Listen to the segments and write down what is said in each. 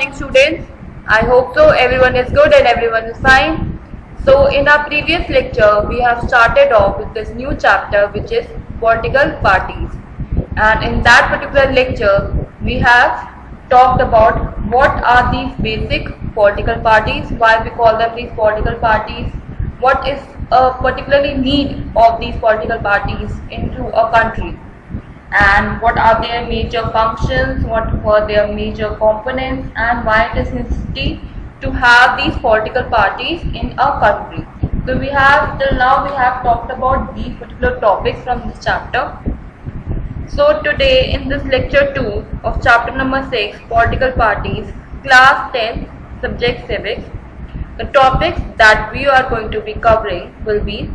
morning, students. I hope so everyone is good and everyone is fine. So in our previous lecture we have started off with this new chapter, which is political parties, and in that particular lecture we have talked about what are these basic political parties, why we call them these political parties, what is a particularly need of these political parties into a country, and what are their major functions, what were their major components, and why it is necessary to have these political parties in a country. So we have till now we have talked about these particular topics from this chapter. So today in this lecture 2 of chapter number 6, political parties, class 10, subject civics, the topics that we are going to be covering will be,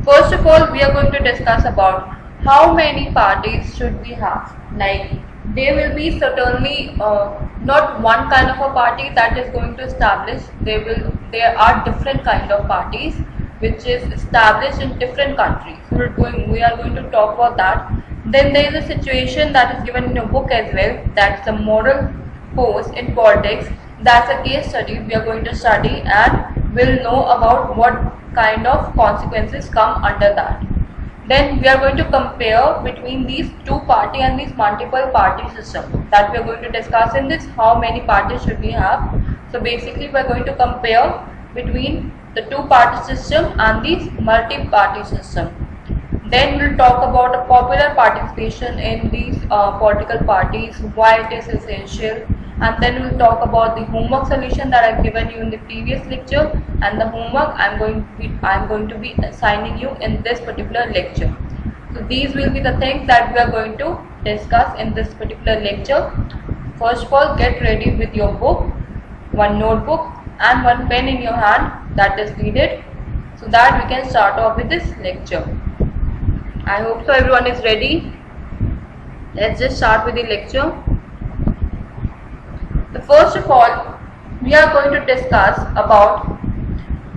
first of all, we are going to discuss about how many parties should we have. Like, there will be certainly not one kind of a party that is going to establish. There are different kind of parties which is established in different countries. We are going to talk about that. Then there is a situation that is given in your book as well. That's the moral force in politics. That's a case study we are going to study, and we'll know about what kind of consequences come under that. Then we are going to compare between these two party and these multiple party system that we are going to discuss in this. How many parties should we have? So basically we are going to compare between the two party system and these multi-party system. Then we'll talk about a popular participation in these political parties, why it is essential, and then we'll talk about the homework solution that I've given you in the previous lecture, and the homework I'm going to be assigning you in this particular lecture. So these will be the things that we are going to discuss in this particular lecture. First of all, get ready with your book, one notebook and one pen in your hand that is needed, so that we can start off with this lecture. I hope so everyone is ready. Let's just start with the lecture. So first of all, we are going to discuss about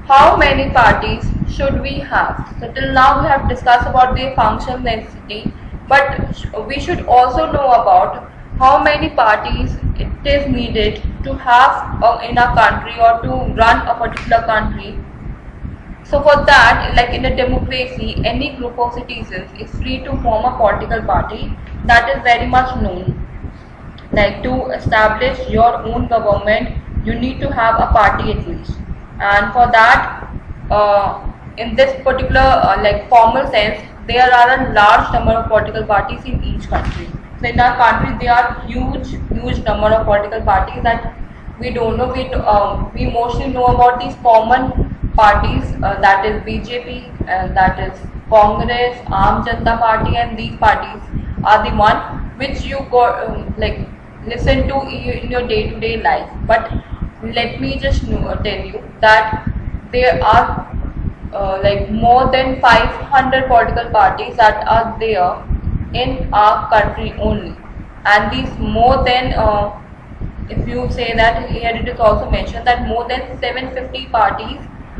how many parties should we have. So till now we have discussed about their function necessity, but we should also know about how many parties it is needed to have in a country or to run a particular country. So for that, like in a democracy, any group of citizens is free to form a political party. That is very much known. Like, to establish your own government, you need to have a party at least. And for that, in this particular like formal sense, there are a large number of political parties in each country. So in our country, there are huge number of political parties that we don't know. We mostly know about these common parties, that is BJP, that is Congress, Aam Janata Party, and these parties are the one which you like listen to in your day-to-day life. But let me just tell you that there are like more than 500 political parties that are there in our country only, and these more than if you say that, here it is also mentioned that more than 750 parties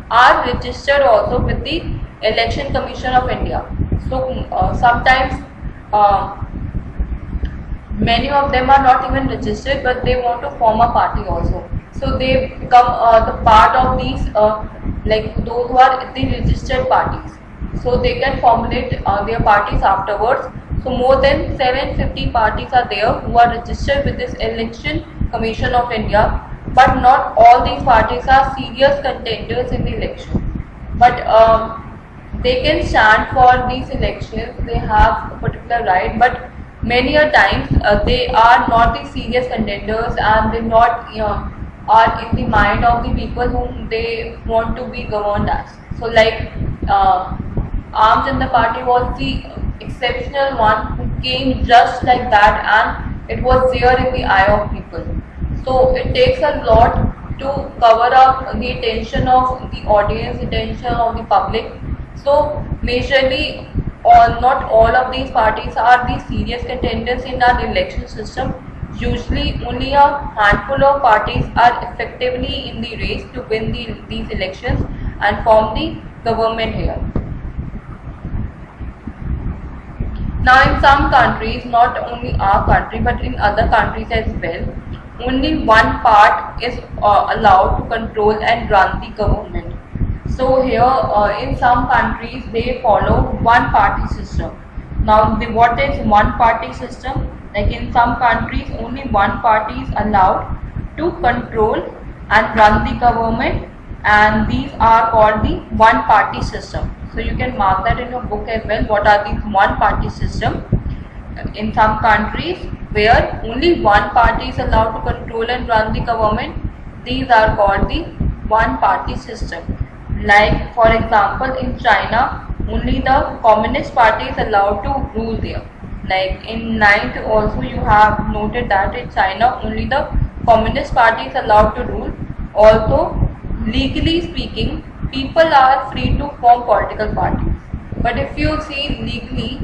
are registered also with the Election Commission of India. So sometimes many of them are not even registered, but they want to form a party also. So they become the part of these like those who are the registered parties. So they can formulate their parties afterwards. So more than 750 parties are there who are registered with this Election Commission of India. But not all these parties are serious contenders in the election. But they can stand for these elections. They have a particular right. But many a times they are not the serious contenders, and they not are in the mind of the people whom they want to be governed as. So like Aam Janata Party was the exceptional one who came just like that, and it was there in the eye of people. So it takes a lot to cover up the attention of the audience, attention of the public. So majorly, not all of these parties are the serious contenders in our election system. Usually only a handful of parties are effectively in the race to win these elections and form the government here. Now in some countries, not only our country but in other countries as well, only one part is allowed to control and run the government. So here in some countries they follow one party system. Now what is one party system? Like in some countries only one party is allowed to control and run the government, and these are called the one party system. So you can mark that in your book as well. What are the one party system? In some countries where only one party is allowed to control and run the government, these are called the one party system. Like for example in China, only the Communist Party is allowed to rule there. Like in ninth also you have noted that in China only the Communist Party is allowed to rule. Although legally speaking people are free to form political parties, but if you see legally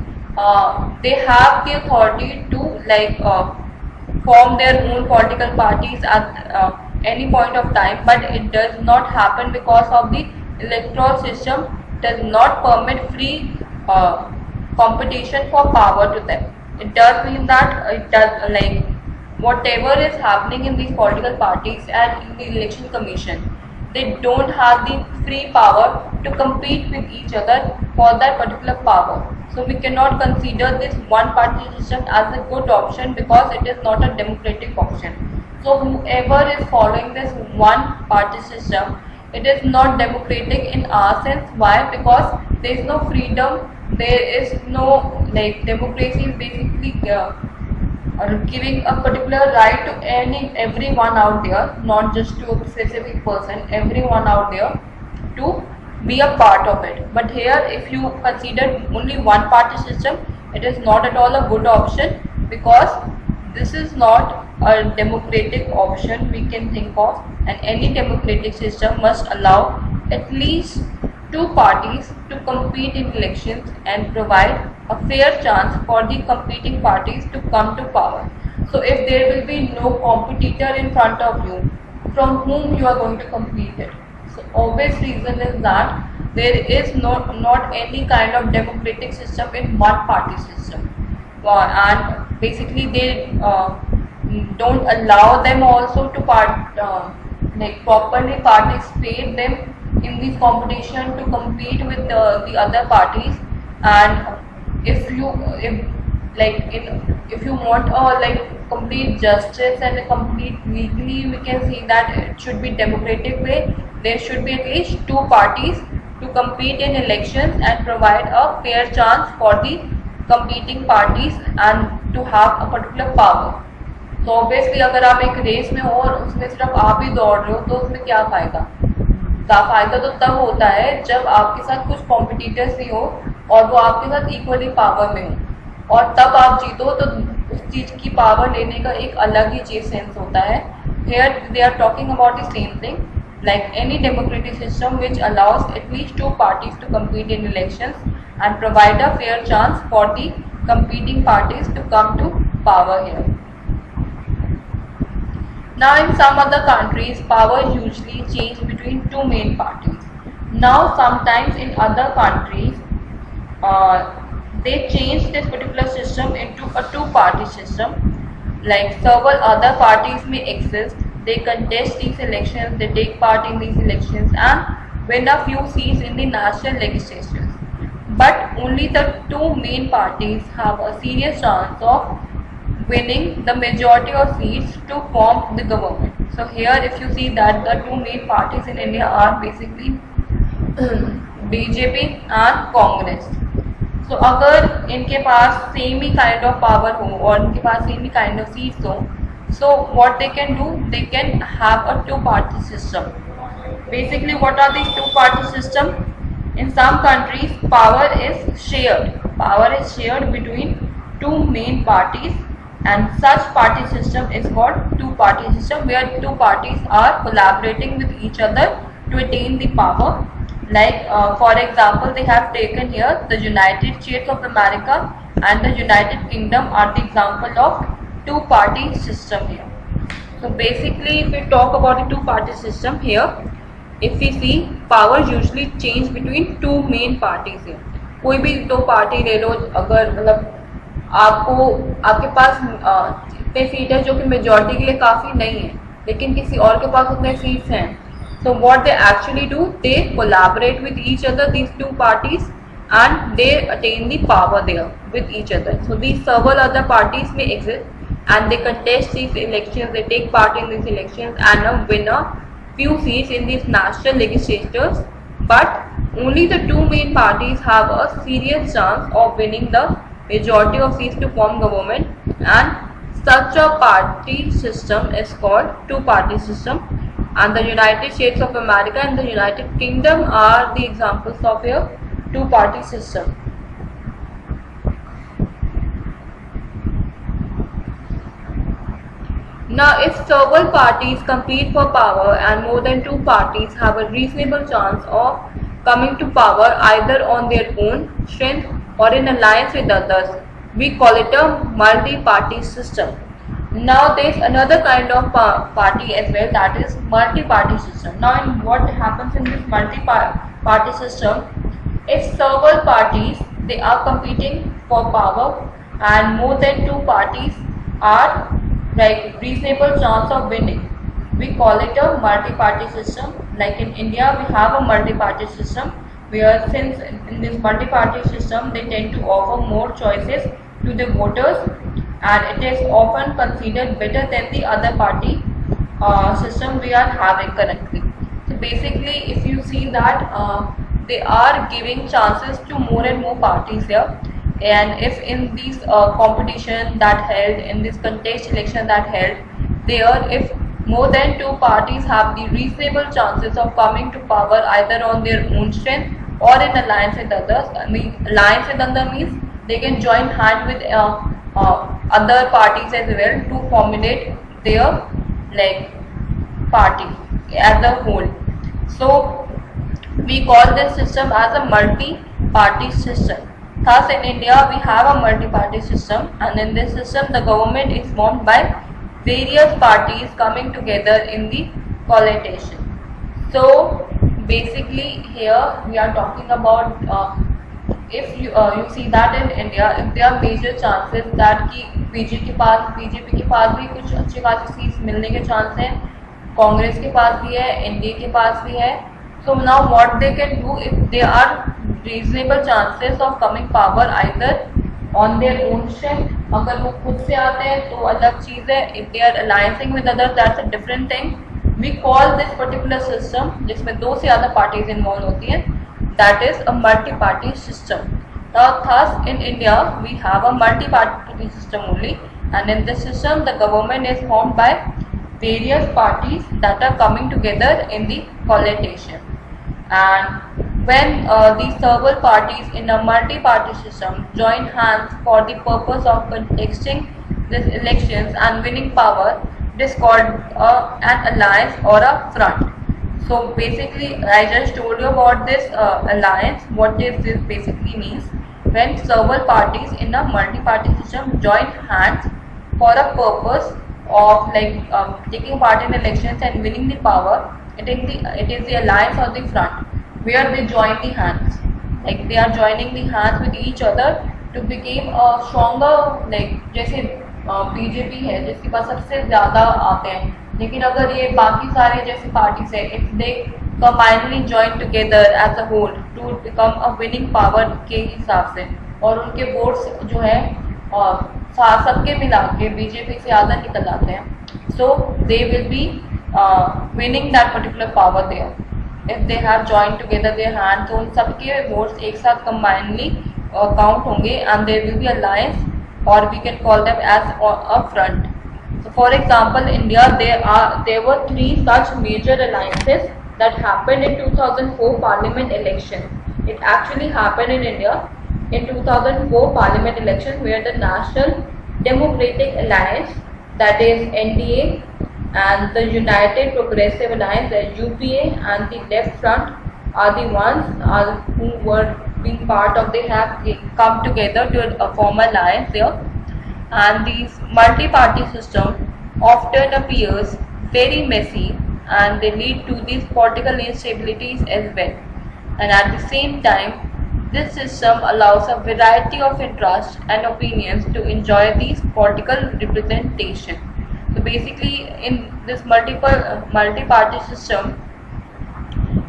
they have the authority to form their own political parties at any point of time, but it does not happen because of the electoral system does not permit free competition for power to them. It does mean that it does whatever is happening in these political parties and in the election commission, they don't have the free power to compete with each other for that particular power. So we cannot consider this one party system as a good option because it is not a democratic option. So whoever is following this one party system, it is not democratic in our sense. Why? Because there is no freedom, there is no democracy is basically giving a particular right to everyone out there, not just to a specific person, everyone out there to be a part of it. But here if you consider only one party system, it is not at all a good option because this is not a democratic option we can think of, and any democratic system must allow at least two parties to compete in elections and provide a fair chance for the competing parties to come to power. So if there will be no competitor in front of you, from whom you are going to compete it? So obvious reason is that there is not any kind of democratic system in one party system, and basically they don't allow them also to properly participate them in this competition to compete with the other parties. And if you want complete justice and a complete legally, we can see that it should be democratic way. There should be at least two parties to compete in elections and provide a fair chance for the competing parties and to have a particular power. तो obviously अगर आप एक race में हो और उसमें सिर्फ आप ही दौड़ रहे हो तो उसमें क्या फायदा? फायदा तो तब होता है जब आपके साथ कुछ कॉम्पिटिटर्स भी हो और वो आपके साथ इक्वली पावर में हो, और तब आप जीतो तो उस चीज की पावर लेने का एक अलग ही चीज सेंस होता है. Here they are talking about the same thing, like any democratic system which allows at least two parties to compete in elections and provide a fair chance for the competing parties to come to power here. Now in some other countries, power usually change between two main parties. Now sometimes in other countries, they change this particular system into a two-party system. Like several other parties may exist, they contest these elections, they take part in these elections and win a few seats in the national legislatures. But only the two main parties have a serious chance of winning the majority of seats to form the government. So here if you see that the two main parties in India are basically BJP and Congress. So अगर इनके पास same ही kind of power हो और इनके पास same ही kind of seats हो, so what they can do, they can have a two-party system. Basically what are these two-party system? In some countries power is shared between two main parties, and such party system is called two-party system, where two parties are collaborating with each other to attain the power. Like for example, they have taken here the United States of America and the United Kingdom are the example of two-party system here. So basically if we talk about the two-party system here, if we see power usually change between two main parties here. कोई भी दो party ले लो, अगर मतलब आपको आपके पास इतने seat है जो कि मेजॉरिटी के लिए काफ़ी नहीं है, लेकिन किसी और के पास उतने सीट्स हैं. So what they actually do, they collaborate with each other, these two parties, and they attain the power there with each other. So these several other parties may exist and they contest these elections, they take part in these elections and win a few seats in these national legislatures, but only the two main parties have a serious chance of winning the majority of seats to form government, and such a party system is called two-party system. And the United States of America and the United Kingdom are the examples of a two-party system. Now, if several parties compete for power and more than two parties have a reasonable chance of coming to power either on their own strength or in alliance with others, we call it a multi-party system. Now there is another kind of party as well, that is multi-party system. Now what happens in this multi-party system, if several parties they are competing for power and more than two parties are like reasonable chance of winning, we call it a multi-party system. Like in India we have a multi-party system where, since in this multi-party system they tend to offer more choices to the voters, and it is often considered better than the other party system we are having currently. So basically, if you see that they are giving chances to more and more parties here, and if in this competition that held, in this contest election that held there, if more than two parties have the reasonable chances of coming to power either on their own strength or in alliance with others. I mean, alliance with others means they can join hand with other parties as well to formulate their like party as a whole. So we call this system as a multi-party system. Thus in India we have a multi-party system, and in this system the government is formed by various parties coming together in the coalition. So basically here we are talking about if you see that in India, if there are major chances that कि BJP के पास भी कुछ अच्छी खासी seats मिलने के chance हैं, कांग्रेस के पास भी है, एनडीए के पास भी है. So now what they can do, if there are reasonable chances of coming power either on their own strength, अगर वो खुद से आते हैं तो अलग चीज़ है. If they are alliancing with others, that's a different thing. We call this particular system जिसमें दो से ज़्यादा parties involved होती हैं, that is a multi-party system. Now, thus in India we have a multi-party system only, and in this system the government is formed by various parties that are coming together in the coalition. And when these several parties in a multi-party system join hands for the purpose of contesting these elections and winning power, it is called an alliance or a front. So basically, I just told you about this alliance. What does this basically means? When several parties in a multi-party system join hands for a purpose of like taking part in elections and winning the power, it is the alliance or the front where they join the hands. Like they are joining the hands with each other to become a stronger. Like जैसे BJP है जिसके पास सबसे ज़्यादा आते हैं, लेकिन अगर ये बाकी सारे जैसे पार्टीज है, if they combinedly join together as a whole to become a winning power के हिसाब से, और उनके वोट्स जो है सबके मिला के बीजेपी से ज़्यादा निकल आते हैं, so they will be winning that particular power there if they have join together their hand. तो उन सबके वोट्स एक साथ कंबाइनली काउंट होंगे and there will be alliance, or we can call them as a front. So for example, India, there were three such major alliances that happened in 2004 parliament election. It actually happened in India in 2004 parliament election, where the National Democratic Alliance, that is NDA, and the United Progressive Alliance, the UPA, and the Left Front are the ones who were being part of, they have come together to form an alliance there. And these multi-party system often appears very messy, and they lead to these political instabilities as well. And at the same time, This system allows a variety of interests and opinions to enjoy these political representation. So basically, in this multi-party system,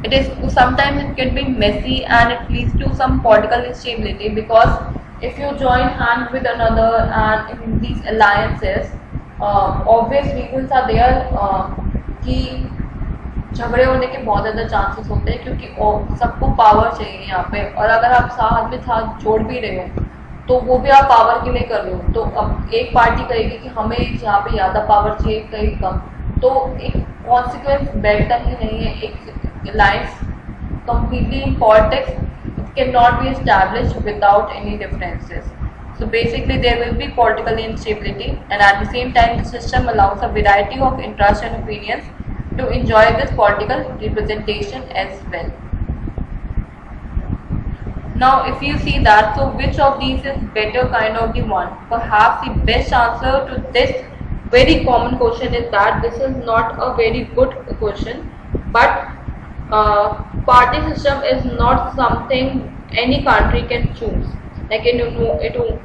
it is sometimes it can be messy and it leads to some political instability, because if you join hands with another and in these alliances, obvious reasons are there कि झगड़े होने के बहुत ज़्यादा chances होते हैं, क्योंकि सबको पावर चाहिए यहाँ पे, और अगर आप साथ में साथ जोड़ भी रहे हो तो वो भी आप पावर के लिए कर रहे हो, तो अब एक पार्टी कहेगी कि हमें यहाँ पे ज़्यादा पावर चाहिए, कहीं कम, तो एक कॉन्सिक्वेंस बैठता ही नहीं है. एक lines completely in politics, it cannot be established without any differences. So basically there will be political instability, and at the same time the system allows a variety of interests and opinions to enjoy this political representation as well. Now if you see that, so which of these is better kind of the one? Perhaps the best answer to this very common question is that this is not a very good question, but party system is not something any country can choose. Like it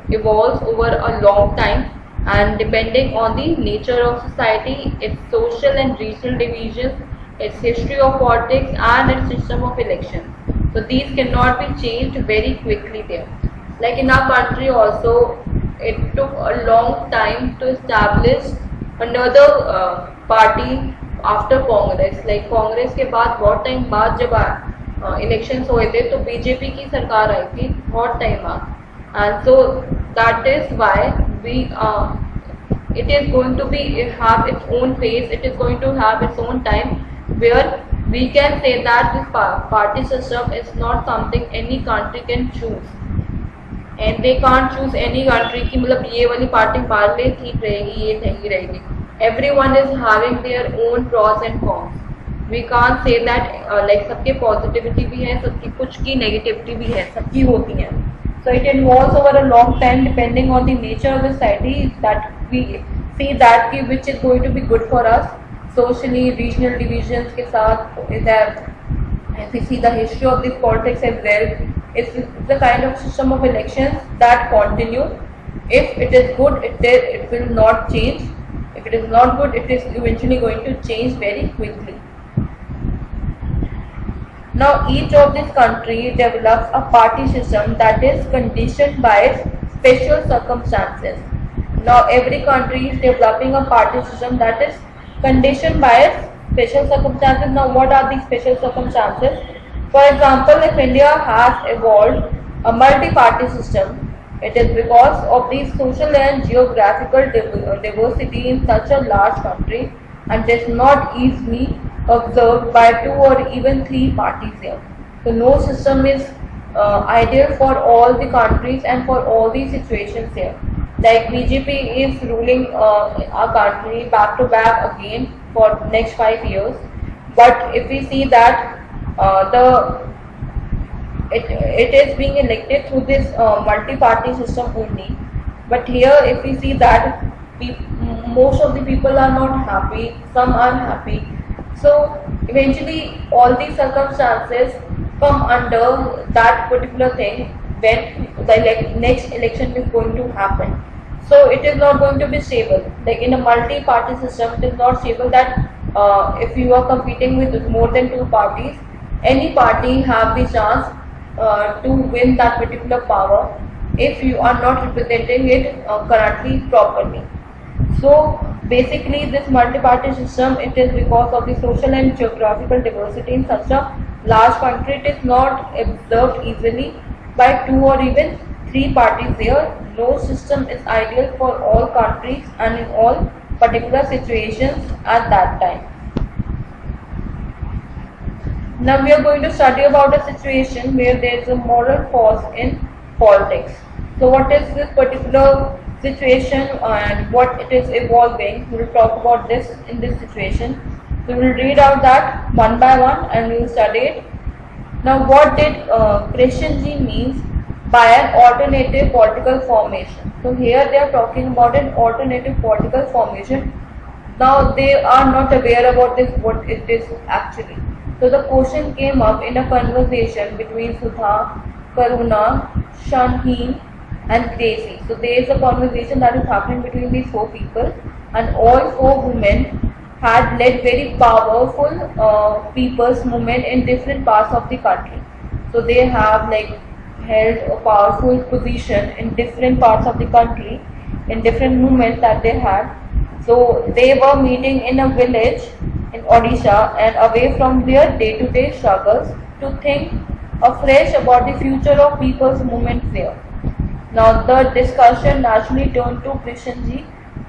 evolves over a long time, and depending on the nature of society, its social and regional divisions, its history of politics, and its system of elections. So these cannot be changed very quickly there. Like in our country also, it took a long time to establish another party after Congress. Like Congress के बाद बहुत time बाद जब elections हुए थे तो BJP की सरकार आई थी बहुत टाइम बाद, and so that is why we it is going to be have its own phase, it is going to have its own time where we can say that this party system is not something any country can choose, and they can't choose any country कि मतलब ये वाली party हमारे लिए ठीक रहेगी, ये नहीं रहेगी. Everyone is having their own pros and cons. We can't say that like सबके positivity भी है, सबकी कुछ की negativity भी है, सबकी होती है. So it involves over a long time depending on the nature of the society that we see that कि which is going to be good for us socially, regional divisions के साथ is that, if we see the history of this politics as well, it's the kind of system of elections that continue. If it is good, it will not change. If it is not good, it is eventually going to change very quickly. Now each of these countries develops a party system that is conditioned by its special circumstances. Now every country is developing a party system that is conditioned by its special circumstances. Now what are these special circumstances? For example, if India has evolved a multi-party system, it is because of the social and geographical diversity in such a large country, and is not easily observed by 2 or even 3 parties here. So no system is ideal for all the countries and for all the situations here. Like BJP is ruling our country back to back again for next 5 years, but if we see that it is being elected through this multi-party system only. But here if we see that most of the people are not happy, some are happy. So eventually all these circumstances come under that particular thing when the next election is going to happen. So it is not going to be stable. Like in a multi-party system, it is not stable that if you are competing with more than 2 parties, any party have the chance to win that particular power if you are not representing it currently properly. So basically this multi-party system, it is because of the social and geographical diversity in such a large country, it is not observed easily by 2 or even 3 parties there. No system is ideal for all countries and in all particular situations at that time. Now we are going to study about a situation where there is a moral force in politics. So what is this particular situation and what it is evolving? We will talk about this in this situation. We will read out that one by one and we will study it. Now what did Krishanji means by an alternative political formation? So here they are talking about an alternative political formation. Now they are not aware about this, what it is actually. So the question came up in a conversation between Sudha Karuna, Shanheen, and Gracie. So there is a conversation that is happening between these four people, and all four women had led very powerful people's movement in different parts of the country. So they have like held a powerful position in different parts of the country, in different movements that they had. So they were meeting in a village in Odisha and away from their day-to-day struggles to think afresh about the future of people's movements there. Now the discussion naturally turned to Krishanji,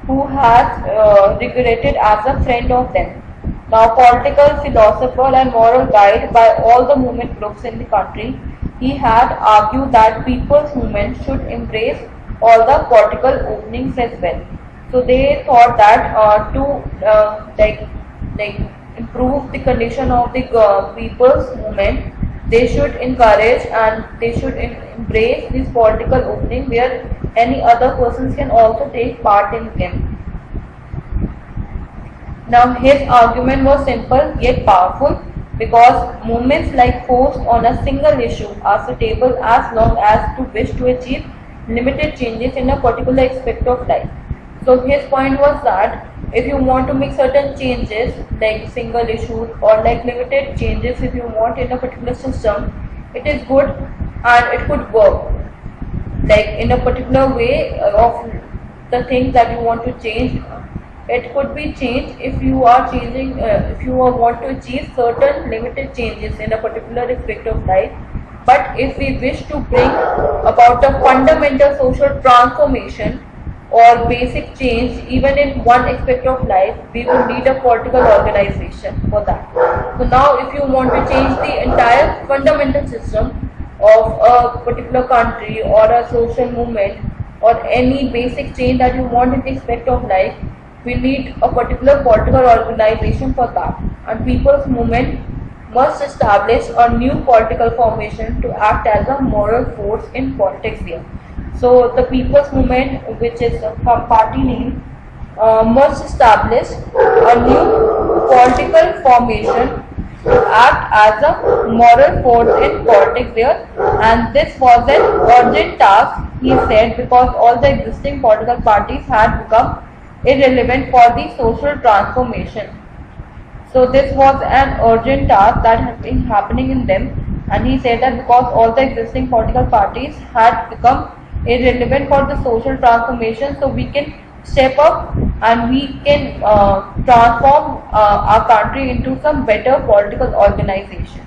who has regretted as a friend of them. Now political philosopher and moral guide by all the movement groups in the country, he had argued that people's movement should embrace all the political openings as well. So they thought that like improve the condition of the people's movement, they should encourage and they should embrace this political opening where any other persons can also take part in them. Now his argument was simple yet powerful, because movements like force on a single issue are suitable as long as to wish to achieve limited changes in a particular aspect of life. So his point was that if you want to make certain changes like single issues or like limited changes if you want in a particular system, it is good and it could work like in a particular way of the things that you want to change. It could be changed if you are changing, if you want to achieve certain limited changes in a particular aspect of life. But if we wish to bring about a fundamental social transformation or basic change even in one aspect of life, we would need a political organization for that. So now if you want to change the entire fundamental system of a particular country or a social movement or any basic change that you want in the aspect of life, we need a particular political organization for that, and people's movement must establish a new political formation to act as a moral force in politics here. So the people's movement, which is a party name, must establish a new political formation to act as a moral force in politics there, and this was an urgent task, he said, because all the existing political parties had become irrelevant for the social transformation. So this was an urgent task that had been happening in them, and he said that because all the existing political parties had become irrelevant for the social transformation, so we can step up and we can transform our country into some better political organization.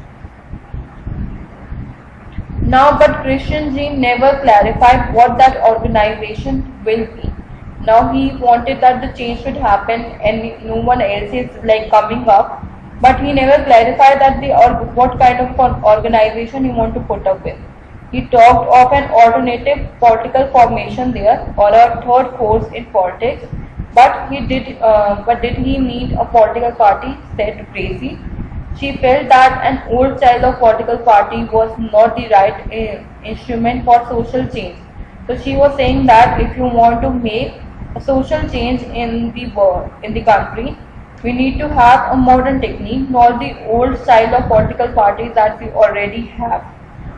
Now, but Krishanji never clarified what that organization will be. Now he wanted that the change should happen and no one else is like coming up, but he never clarified that the or what kind of organization he want to put up with. He talked of an alternative political formation there or a third force in politics, but did he need a political party? Said Gracie. She felt that an old style of political party was not the right instrument for social change. So she was saying that if you want to make a social change in the world, in the country, we need to have a modern technique, not the old style of political parties that we already have.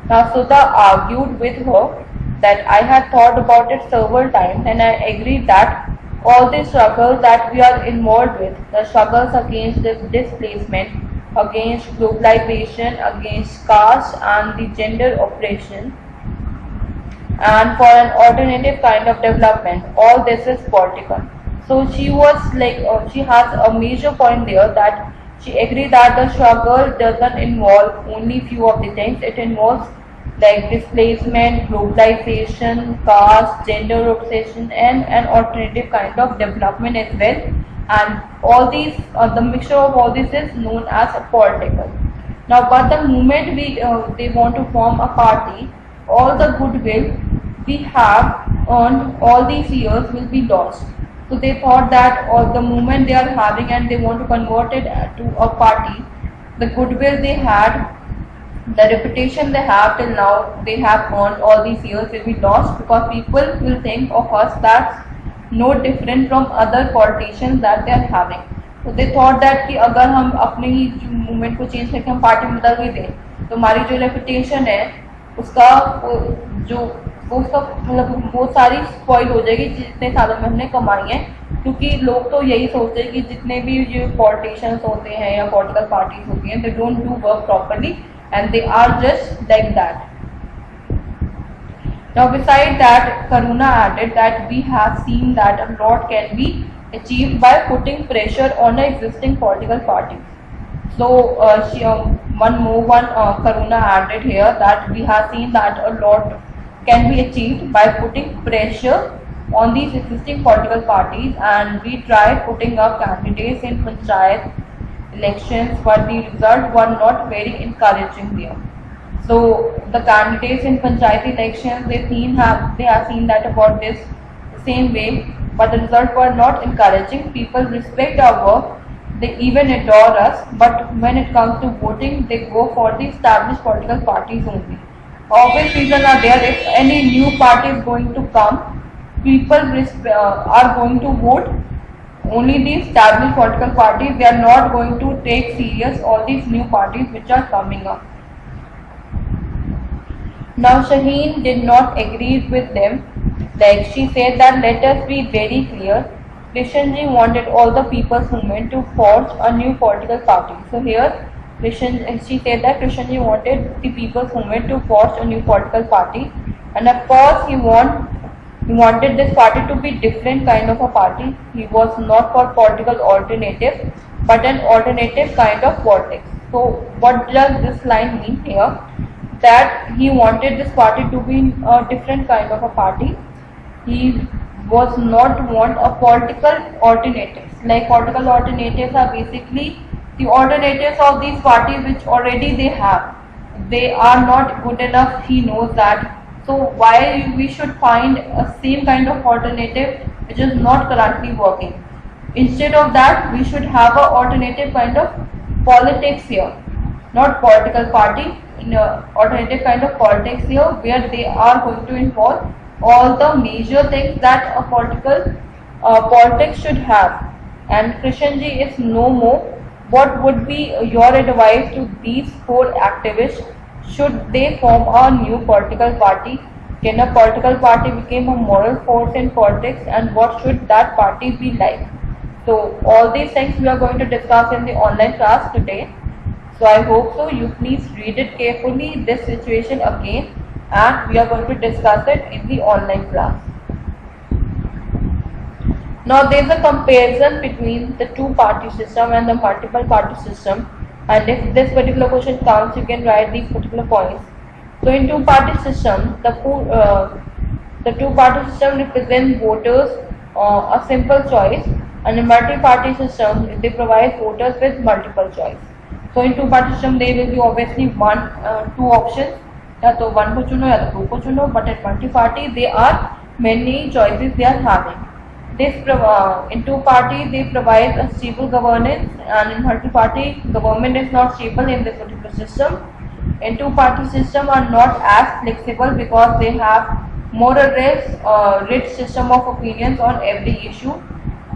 Now Sudha argued with her that I had thought about it several times and I agreed that all the struggles that we are involved with, the struggles against this displacement, against globalization, against caste and the gender oppression, and for an alternative kind of development, all this is political. So she was like, she has a major point there that she agreed that the struggle doesn't involve only few of the things, it involves like displacement, globalization, caste, gender obsession and an alternative kind of development as well. And all these, the mixture of all this is known as a political. Now but the moment they want to form a party, all the goodwill we have earned all these years will be lost. So they thought that or the movement they are having and they want to convert it to a party, the goodwill they had, the reputation they have till now, they have earned all these years will be lost because people will think of us that's no different from other politicians that they are having. So they thought that कि अगर हम अपने ही movement को change करके हम party बदल भी दें तो हमारी जो रेपुटेशन है उसका जो वो उसका मतलब वो सारी स्पॉइल हो जाएगी जितने सालों में हमने कमाई है, क्योंकि लोग तो यही सोचते हैं कि जितने भी जो पॉलिटिशियंस होते हैं या पॉलिटिकल पार्टीज होती हैं, they don't do work properly and they are just like that. Now, beside that, Karuna added that we have seen that a lot can be achieved by putting pressure on the existing political parties. So, Karuna added here that we have seen that a lot can be achieved by putting pressure on these existing political parties, and we tried putting up candidates in panchayat elections, but the result were not very encouraging there. So the candidates in panchayat elections, they have seen that about this same way, but the results were not encouraging. People respect our work, they even adore us, but when it comes to voting, they go for the established political parties only. Obvious reasons are there. If any new party is going to come, people are going to vote only the established political parties. They are not going to take serious all these new parties which are coming up. Now Shaheen did not agree with them. Like, she said that let us be very clear. Krishanji wanted all the people's movement to forge a new political party. So here she said that Krishanji wanted the people's movement to forge a new political party, and of course he wanted this party to be different kind of a party. He was not for political alternative, but an alternative kind of politics. So what does this line mean here? That he wanted this party to be a different kind of a party. He was not want a political alternatives. Like, political alternatives are basically the alternatives of these parties which already they have. They are not good enough, he knows that. So why we should find a same kind of alternative which is not currently working? Instead of that, we should have a alternative kind of politics here, not political party, in a alternative kind of politics here, where they are going to involve all the major things that a politics should have. And Krishanji is no more. What would be your advice to these four activists? Should they form a new political party? Can a political party become a moral force in politics, and what should that party be like? So all these things we are going to discuss in the online class today. So I hope so you please read it carefully, this situation again, and we are going to discuss it in the online class. Now there is a comparison between the two-party system and the multiple party system, and if this particular question comes, you can write these particular points. So in two-party system, the two-party system represents voters a simple choice, and in multi-party system they provide voters with multiple choice. So in two-party system there will be obviously two options, या तो one को चुनो या तो two को चुनो, but at multi-party there are many choices they are having. In two-party they provide a stable governance, and in multi-party government is not stable in this particular system. In two-party system are not as flexible because they have more or less rich system of opinions on every issue.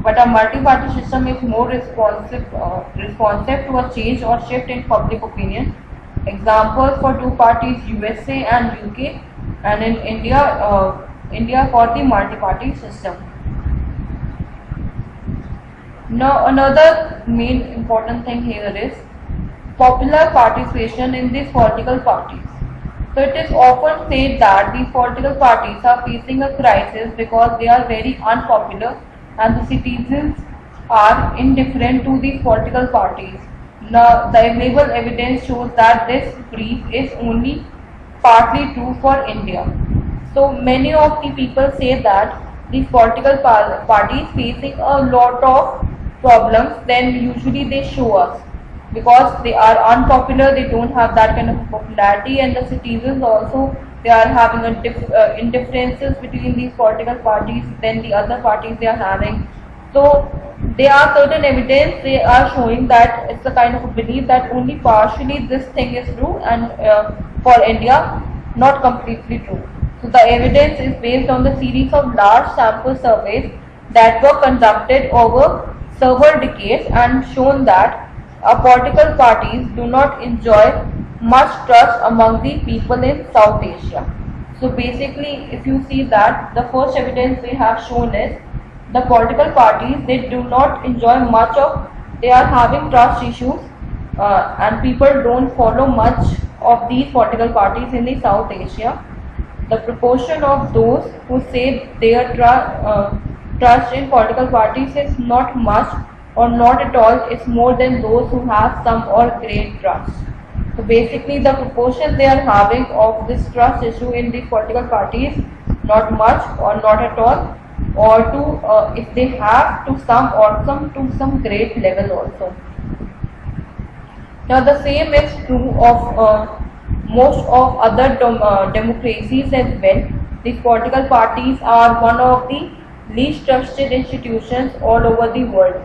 But a multi-party system is more responsive to a change or shift in public opinion. Examples for two parties: USA and UK, and in India for the multi-party system. Now another main important thing here is popular participation in these political parties. So it is often said that these political parties are facing a crisis because they are very unpopular and the citizens are indifferent to these political parties. Now, the available evidence shows that this belief is only partly true for India. So many of the people say that these political parties facing a lot of problems, then usually they show us, because they are unpopular, they don't have that kind of popularity, and the citizens also, they are having a indifferences between these political parties than the other parties they are having. So there are certain evidence they are showing that it's a kind of a belief that only partially this thing is true, and for India not completely true. So the evidence is based on the series of large sample surveys that were conducted over several decades and shown that political parties do not enjoy much trust among the people in South Asia. So basically, if you see that the first evidence they have shown is the political parties, they do not enjoy much of, they are having trust issues, and people don't follow much of these political parties in the South Asia. The proportion of those who say their trust in political parties is not much or not at all, it's more than those who have some or great trust. So basically the proportion they are having of this trust issue in these political parties, not much or not at all, or to if they have to some or some great level also. Now the same is true of most of other democracies as well. These political parties are one of the least trusted institutions all over the world.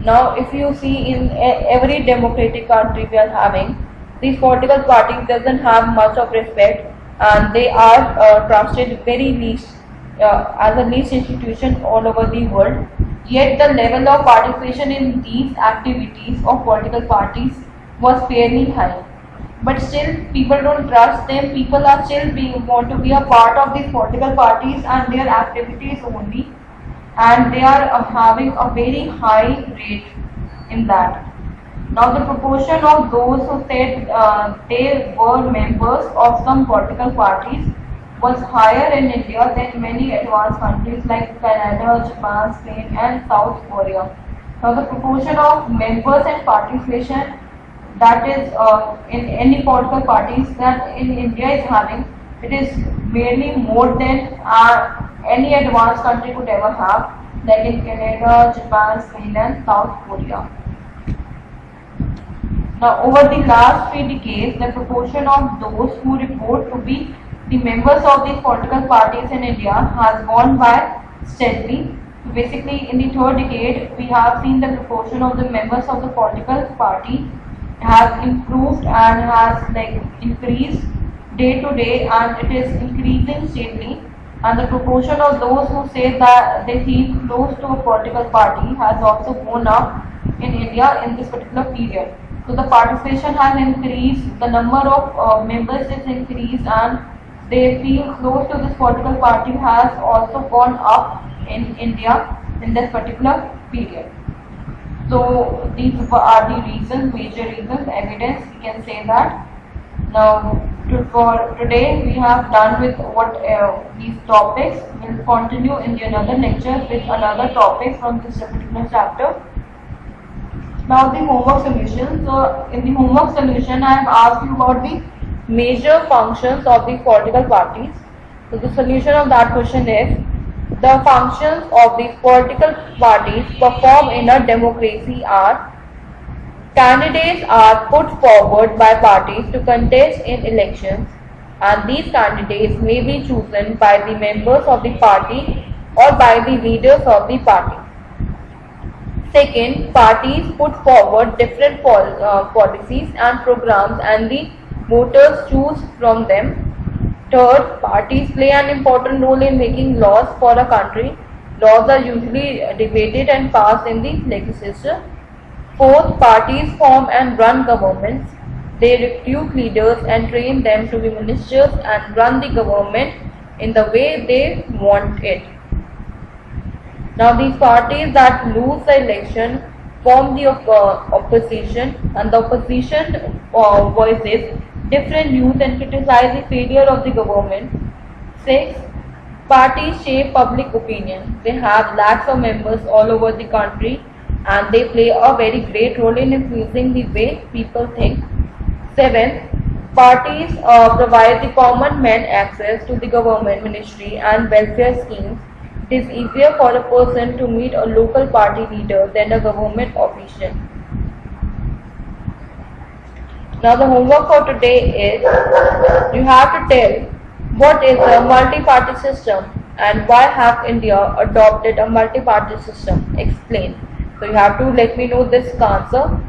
Now if you see in every democratic country we are having, these political parties doesn't have much of respect, and they are trusted very least, as a least institution all over the world. Yet the level of participation in these activities of political parties was fairly high. But still people don't trust them, people are still want to be a part of these political parties and their activities only, and they are having a very high rate in that. Now the proportion of those who said they were members of some political parties was higher in India than many advanced countries like Canada, Japan, Spain and South Korea. Now the proportion of members and participation, that is in any political parties that in India is having, it is merely more than any advanced country could ever have, like in Canada, Japan, Spain and South Korea. Now over the last 3 decades, the proportion of those who report to be the members of these political parties in India has gone by steadily. So basically in the third decade, we have seen the proportion of the members of the political party has improved and has increased day to day, and it is increasing steadily. And the proportion of those who say that they feel close to a political party has also gone up in India in this particular period. So the participation has increased, the number of members is increased, and they feel close to this political party has also gone up in India in this particular period. So these are the reasons, major reasons, evidence, we can say that. Now for today we have done with what these topics. We will continue in the another lecture with another topic from this particular chapter. Now the homework solution. So in the homework solution I have asked you about the major functions of the political parties. So the solution of that question is, the functions of these political parties perform in a democracy are: candidates are put forward by parties to contest in elections, and these candidates may be chosen by the members of the party or by the leaders of the party. Second, parties put forward different policies and programs, and the voters choose from them. Third, parties play an important role in making laws for a country. Laws are usually debated and passed in the legislature. Fourth, parties form and run governments. They recruit leaders and train them to be ministers and run the government in the way they want it. Now these parties that lose the election form the opposition, and the opposition voices different views and criticize the failure of the government. 6. Parties shape public opinion. They have lakhs of members all over the country, and they play a very great role in influencing the way people think. 7. Parties provide the common man access to the government ministry and welfare schemes. It is easier for a person to meet a local party leader than a government official. Now the homework for today is, you have to tell what is a multi-party system and why have India adopted a multi-party system. Explain. So you have to let me know this answer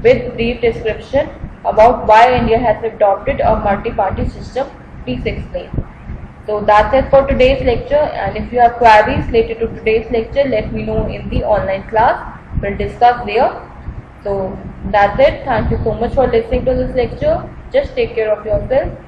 with brief description about why India has adopted a multi-party system. Please explain. So that's it for today's lecture, and if you have queries related to today's lecture, let me know in the online class. We'll discuss there. So that's it. Thank you so much for listening to this lecture. Just take care of yourself.